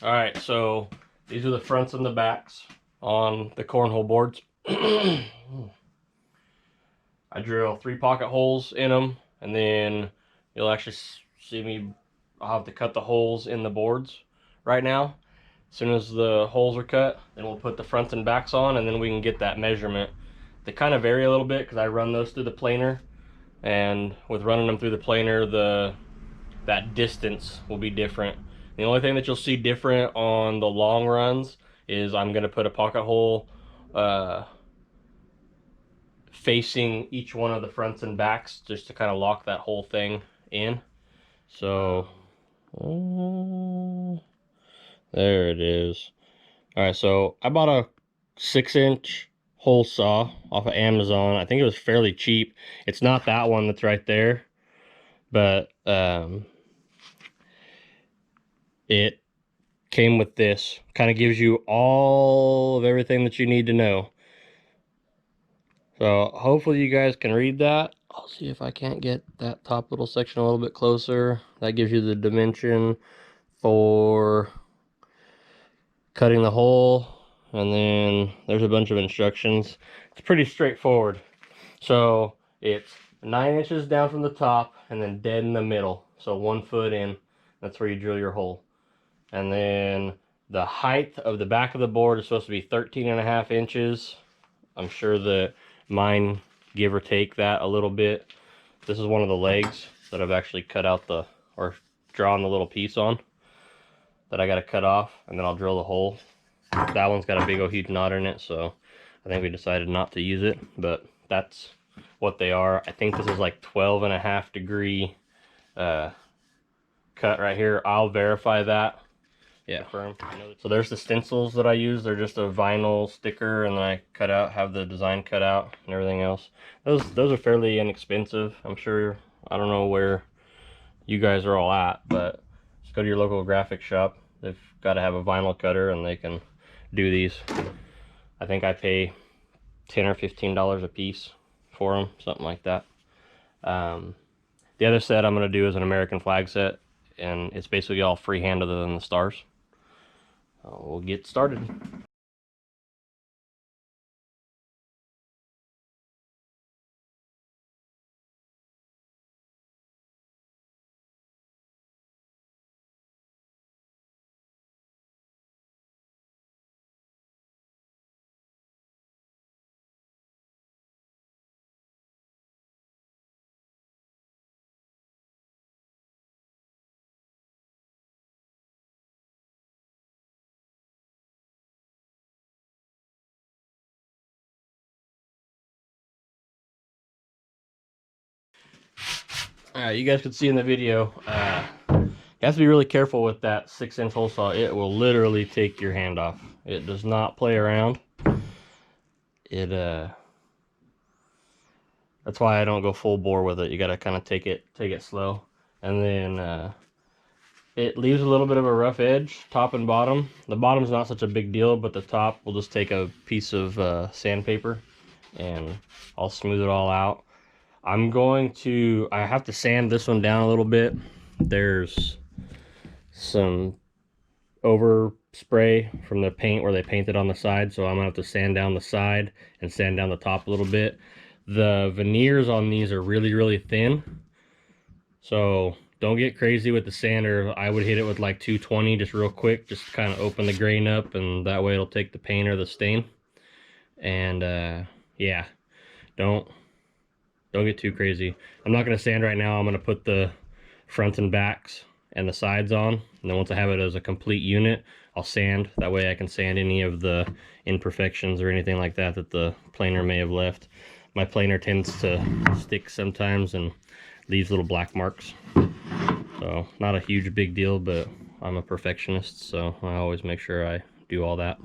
All right, so these are the fronts and the backs on the cornhole boards. I drill 3 pocket holes in them, and then you'll actually see me. I'll have to cut the holes in the boards right now. As soon as the holes are cut, then we'll put the fronts and backs on, and then we can get that measurement. They kind of vary a little bit because I run those through the planer, and with running them through the planer, that distance will be different. The only thing that you'll see different on the long runs is I'm going to put a pocket hole facing each one of the fronts and backs just to kind of lock that whole thing in. So there it is. All right, so I bought a 6-inch hole saw off of Amazon. I think it was fairly cheap. It's not that one that's right there, but it came with this. Kind of gives you all of everything that you need to know. So hopefully you guys can read that. I'll see if I can't get that top little section a little bit closer. That gives you the dimension for cutting the hole, and then there's a bunch of instructions. It's pretty straightforward. So it's 9 inches down from the top and then dead in the middle, so 1 foot in. That's where you drill your hole. And then the height of the back of the board is supposed to be 13.5 inches. I'm sure that mine give or take that a little bit. This is one of the legs that I've actually cut out or drawn the little piece on that I got to cut off, and then I'll drill the hole. That one's got a big old huge knot in it, so I think we decided not to use it, but that's what they are. I think this is like 12.5 degree cut right here. I'll verify that. Yeah. So there's the stencils that I use. They're just a vinyl sticker, and then I have the design cut out and everything else. Those are fairly inexpensive. I'm sure, I don't know where you guys are all at, but just go to your local graphic shop. They've got to have a vinyl cutter, and they can do these. I think I pay $10 or $15 a piece for them, something like that. The other set I'm going to do is an American flag set, and it's basically all freehand other than the stars. We'll get started. Alright, you guys can see in the video, you have to be really careful with that 6-inch hole saw. It will literally take your hand off. It does not play around. That's why I don't go full bore with it. You gotta kind of take it slow. And then it leaves a little bit of a rough edge, top and bottom. The bottom's not such a big deal, but the top, we'll just take a piece of sandpaper and I'll smooth it all out. I have to sand this one down a little bit. There's some overspray from the paint where they painted on the side, so I'm gonna have to sand down the side and sand down the top a little bit. The veneers on these are really, really thin, so don't get crazy with the sander. I would hit it with like 220 just real quick, just kind of open the grain up, and that way it'll take the paint or the stain. And yeah, don't get too crazy. I'm not going to sand right now. I'm going to put the fronts and backs and the sides on, and then once I have it as a complete unit, I'll sand. That way I can sand any of the imperfections or anything like that that the planer may have left. My planer tends to stick sometimes and leaves little black marks. So not a huge big deal, but I'm a perfectionist, so I always make sure I do all that.